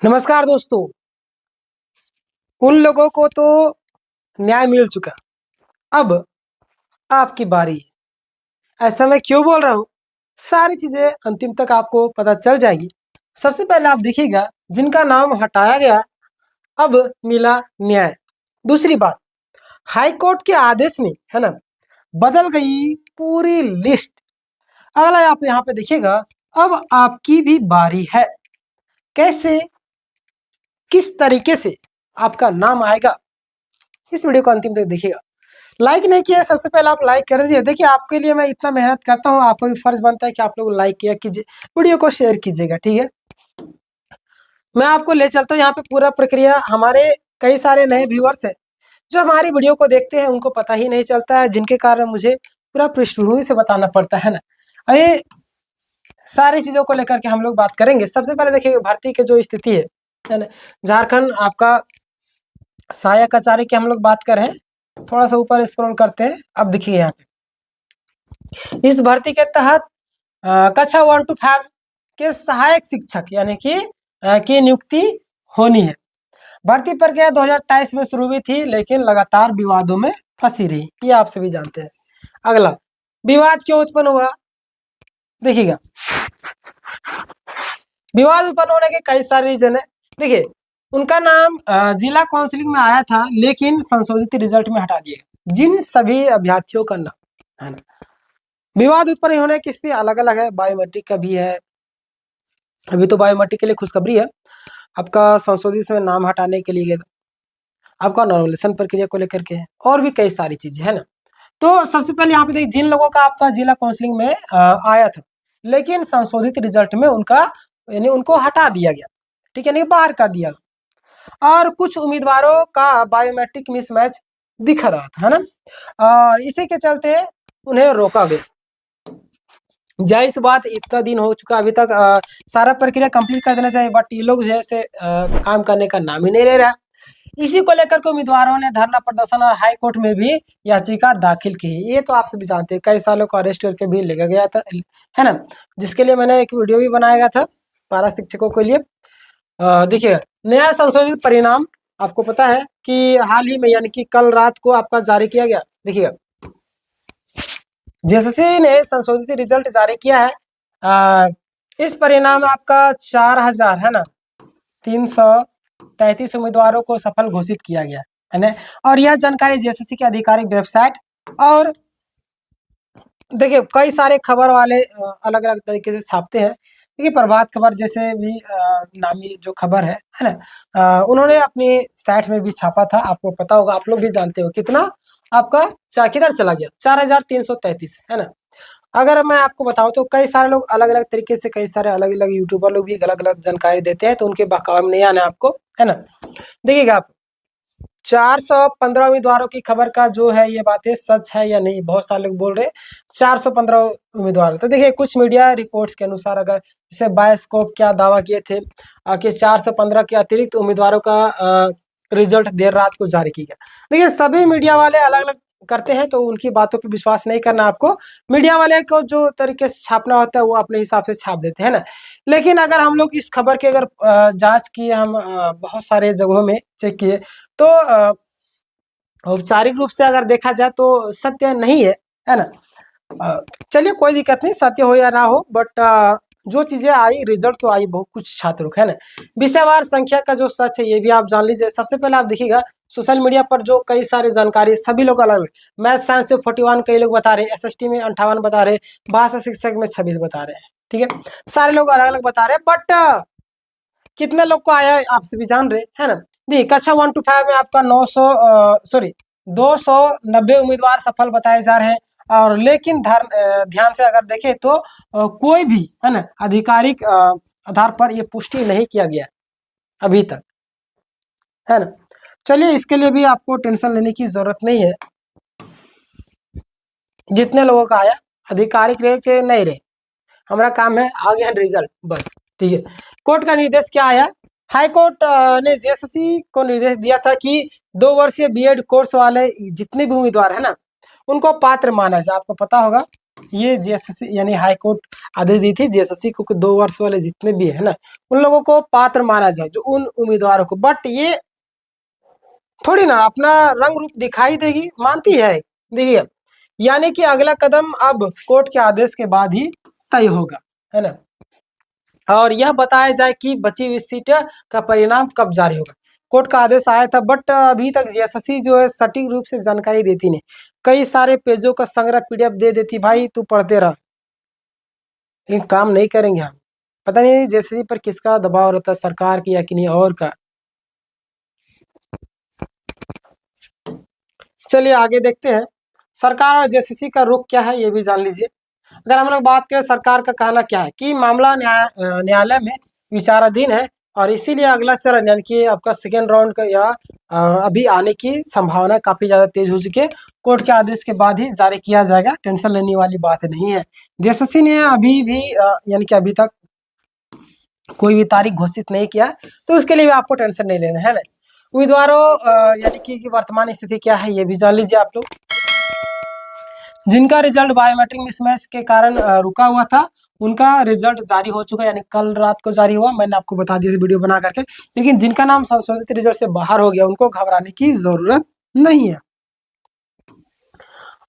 नमस्कार दोस्तों। उन लोगों को तो न्याय मिल चुका, अब आपकी बारी है। ऐसा मैं क्यों बोल रहा हूँ, सारी चीजें अंतिम तक आपको पता चल जाएगी। सबसे पहले आप देखिएगा, जिनका नाम हटाया गया अब मिला न्याय। दूसरी बात, हाई कोर्ट के आदेश में है ना बदल गई पूरी लिस्ट। अगला आप यहाँ पे देखिएगा, अब आपकी भी बारी है। कैसे, किस तरीके से आपका नाम आएगा, इस वीडियो को अंतिम तक देखिएगा। लाइक नहीं किया, सबसे पहले आप लाइक कर दीजिए। देखिए, आपके लिए मैं इतना मेहनत करता हूँ, आपको भी फर्ज बनता है कि आप लोग लाइक किया कीजिए, वीडियो को शेयर कीजिएगा, ठीक है। मैं आपको ले चलता हूँ यहाँ पे पूरा प्रक्रिया। हमारे कई सारे नए व्यूअर्स हैं जो हमारी वीडियो को देखते हैं, उनको पता ही नहीं चलता है, जिनके कारण मुझे पूरा पृष्ठभूमि से बताना पड़ता है ना। अरे, सारी चीजों को लेकर के हम लोग बात करेंगे। सबसे पहले देखिए, भर्ती की जो स्थिति है ना, झारखंड आपका सहायक आचार्य की हम लोग बात कर रहे हैं। थोड़ा सा ऊपर स्क्रॉल करते हैं। अब देखिए यहाँ पे इस भर्ती के तहत कक्षा 1 to 5 के सहायक शिक्षक यानी कि की नियुक्ति होनी है। भर्ती प्रक्रिया 2023 में शुरू हुई थी, लेकिन लगातार विवादों में फंसी रही, ये आप सभी जानते हैं। अगला, विवाद क्यों उत्पन्न हुआ, देखिएगा। विवाद उत्पन्न होने के कई सारे रीजन है। देखिए, उनका नाम जिला काउंसिलिंग में आया था, लेकिन संशोधित रिजल्ट में हटा दिया गया। जिन सभी अभ्यर्थियों का नाम है ना, विवाद उत्पन्न होने की स्थिति अलग अलग है। बायोमेट्रिक का भी है, अभी तो बायोमेट्रिक के लिए खुशखबरी है। आपका संशोधित में नाम हटाने के लिए आपका नॉर्मलाइजेशन प्रक्रिया को लेकर के है, और भी कई सारी चीजें है ना। तो सबसे पहले यहाँ पे देखिए, जिन लोगों का आपका जिला काउंसिलिंग में आया था, लेकिन संशोधित रिजल्ट में उनका यानी उनको हटा दिया गया, ठीक है, नहीं बाहर कर दिया। और कुछ उम्मीदवारों का बायोमेट्रिक मिसमैच दिख रहा था, है ना, और इसी के चलते उन्हें रोका गया। जाहिर सी बात, इतना दिन हो चुका, अभी तक सारा प्रक्रिया कंप्लीट कर देना चाहिए, बट ये लोग जैसे काम करने का नाम ही नहीं ले रहा। इसी को लेकर के उम्मीदवारों ने धरना प्रदर्शन और हाई कोर्ट में भी याचिका दाखिल की। ये तो आप सभी जानते हैं, कई सालों को अरेस्ट करके भी लेकर गया था, है ना, जिसके लिए मैंने एक वीडियो भी बनाया गया था पारा शिक्षकों के लिए। देखिए, नया संशोधित परिणाम आपको पता है कि हाल ही में यानी कि कल रात को आपका जारी किया गया। देखिएगा, जेएसएससी ने संशोधित रिजल्ट जारी किया है। इस परिणाम आपका 4000 है ना 333 उम्मीदवारों को सफल घोषित किया गया है ना। और यह जानकारी जेएसएससी की आधिकारिक वेबसाइट, और देखिए कई सारे खबर वाले अलग अलग तरीके से छापते हैं। देखिए, प्रभात खबर जैसे भी नामी जो खबर है ना, उन्होंने अपनी साइट में भी छापा था। आपको पता होगा, आप लोग भी जानते हो कितना आपका किधर चला गया, 4333 है ना। अगर मैं आपको बताऊं तो कई सारे लोग अलग अलग तरीके से, कई सारे अलग अलग यूट्यूबर लोग भी अलग अलग जानकारी देते हैं, तो उनके बहकावे में नहीं आना आपको, है ना। देखिएगा, आप 415 उम्मीदवारों की खबर का जो है, ये बातें सच है या नहीं, बहुत सारे लोग बोल रहे 415 उम्मीदवार। तो देखिए, कुछ मीडिया रिपोर्ट्स के अनुसार, अगर जैसे बायोस्कोप क्या दावा किए थे कि 415 के अतिरिक्त उम्मीदवारों का रिजल्ट देर रात को जारी किया गया। देखिए, सभी मीडिया वाले अलग अलग करते हैं, तो उनकी बातों पर विश्वास नहीं करना आपको। मीडिया वाले को जो तरीके से छापना होता है, वो अपने हिसाब से छाप देते हैं ना। लेकिन अगर हम लोग इस खबर की अगर जांच किए, हम बहुत सारे जगहों में चेक किए, तो औपचारिक रूप से अगर देखा जाए तो सत्य नहीं है ना। चलिए, कोई दिक्कत नहीं, सत्य हो या ना हो, बट जो चीजें आई, रिजल्ट तो आई बहुत कुछ छात्रों का, है ना। विषयवार संख्या का जो सच है, ये भी आप जान लीजिए। सबसे पहले आप देखिएगा, सोशल मीडिया पर जो कई सारी जानकारी, सभी लोग अलग अलग, मैथ साइंस से 41 कई लोग बता रहे हैं, एसएसटी में 58 बता रहे हैं, भाषा शिक्षक में 26 बता रहे हैं, ठीक है। सारे लोग अलग अलग बता रहे हैं, बट कितने लोग को आया है आप सभी जान रहे हैं ना। देखिए, कक्षा 1 to 5 में आपका 290 उम्मीदवार सफल बताए जा रहे हैं। और लेकिन ध्यान से अगर देखें तो कोई भी है ना आधिकारिक आधार पर ये पुष्टि नहीं किया गया अभी तक, है ना। चलिए, इसके लिए भी आपको टेंशन लेने की जरूरत नहीं है। जितने लोगों का आया, आधिकारिक रहे चाहे नहीं रहे, हमारा काम है आ गया रिजल्ट, बस, ठीक है। कोर्ट का निर्देश क्या आया, हाई कोर्ट ने जेएसएससी को निर्देश दिया था कि 2 वर्षीय बीएड कोर्स वाले जितने भी उम्मीदवार है ना, उनको पात्र माना जाए। आपको पता होगा ये जेएसएससी यानी हाई कोर्ट आदेश दी थी जेएसएससी को 2 वर्ष वाले जितने भी है ना उन लोगों को पात्र माना जाए, जो उन उम्मीदवारों को। बट ये थोड़ी ना अपना रंग रूप दिखाई देगी, मानती है। देखिए, यानी कि अगला कदम अब कोर्ट के आदेश के बाद ही तय होगा, है ना। और यह बताया जाए कि बची हुई सीट का परिणाम कब जारी होगा। कोर्ट का आदेश आया था बट अभी तक जेएसएससी जो है सटीक रूप से जानकारी देती नहीं। कई सारे पेजों का संग्रह पीडीएफ दे देती, भाई तू पढ़ते रह, लेकिन काम नहीं करेंगे हम। पता नहीं जेएसएससी पर किसका दबाव रहता है, सरकार की या किन्हीं और का। चलिए आगे देखते हैं, सरकार और जेएसएससी का रुख क्या है ये भी जान लीजिए। अगर हम लोग बात करें सरकार का कहना क्या है कि मामला न्यायालय में विचाराधीन है और इसीलिए अगला चरण यानी कि आपका सेकेंड राउंड का या अभी आने की संभावना काफी ज्यादा तेज हो चुकी है। कोर्ट के आदेश के बाद ही जारी किया जाएगा, टेंशन लेने वाली बात नहीं है। जेएसएससी ने अभी भी यानी कि अभी तक कोई भी तारीख घोषित नहीं किया, तो उसके लिए भी आपको टेंशन नहीं लेना है ना। उम्मीदवारों यानी कि वर्तमान स्थिति क्या है ये भी जान लीजिए आप लोग। जिनका रिजल्ट बायोमेट्रिक मिसमैच के कारण रुका हुआ था उनका रिजल्ट जारी हो चुका है, यानी कल रात को जारी हुआ, मैंने आपको बता दिया था वीडियो बना करके। लेकिन जिनका नाम संशोधित रिजल्ट से बाहर हो गया उनको घबराने की जरूरत नहीं है।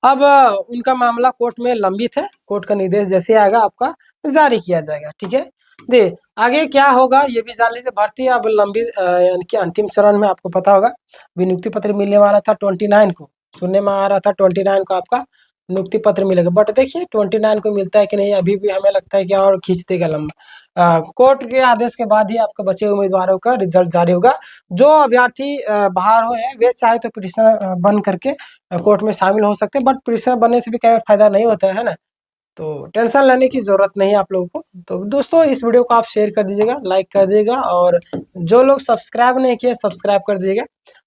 अब उनका मामला कोर्ट में लंबित है, कोर्ट का निर्देश जैसे आएगा आपका जारी किया जाएगा, ठीक है। दे आगे क्या होगा ये भी जान लीजिए। भर्ती अब लंबित यानी कि अंतिम चरण में, आपको पता होगा नियुक्ति पत्र मिलने वाला था 29 को, सुनने में आ रहा था 29 को आपका नियुक्ति पत्र मिलेगा। बट देखिए 29 को मिलता है कि नहीं, अभी भी हमें लगता है कि और खींच देगा लंबा। कोर्ट के आदेश के बाद ही आपके बचे उम्मीदवारों का रिजल्ट जारी होगा। जो अभ्यर्थी बाहर हुए हैं वे चाहे तो पिटिशनर बन करके कोर्ट में शामिल हो सकते हैं, बट पिटिशनर बनने से भी कोई फायदा नहीं होता है ना, तो टेंशन लेने की जरूरत नहीं है आप लोगों को। तो दोस्तों इस वीडियो को आप शेयर कर दीजिएगा, लाइक कर दीजिएगा, और जो लोग सब्सक्राइब नहीं किए सब्सक्राइब कर दीजिएगा।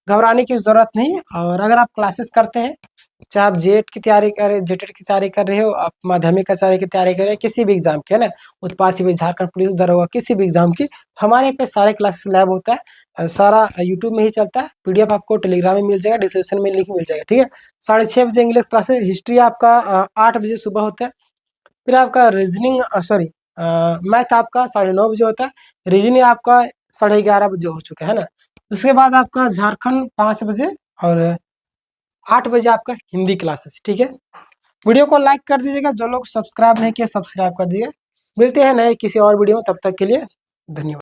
घबराने की जरूरत नहीं। और अगर आप क्लासेस करते हैं, चाहे आप जेट की तैयारी कर रहे, जेटेट की तैयारी कर रहे हो, आप माध्यमिक आचार्य की तैयारी कर रहे हैं, किसी भी एग्जाम की, है ना, उत्पाद सिविल, झारखंड पुलिस, दरोगा, किसी भी एग्जाम की, हमारे पे सारे क्लासेस लैब होता है, सारा यूट्यूब में ही चलता है। पीडीएफ आपको टेलीग्राम में मिल जाएगा, डिस्क्रिप्शन में लिंक मिल जाएगा, ठीक है। 6:30 बजे इंग्लिश क्लासेस, हिस्ट्री आपका 8 बजे सुबह होता है। फिर आपका रीजनिंग सॉरी मैथ आपका 9:30 बजे होता है। रीजनिंग आपका 11:30 बजे हो चुका है ना। उसके बाद आपका झारखंड 5 बजे और 8 बजे आपका हिंदी क्लासेस, ठीक है। वीडियो को लाइक कर दीजिएगा, जो लोग सब्सक्राइब नहीं किए सब्सक्राइब कर दीजिएगा। मिलते हैं नए किसी और वीडियो में, तब तक के लिए धन्यवाद।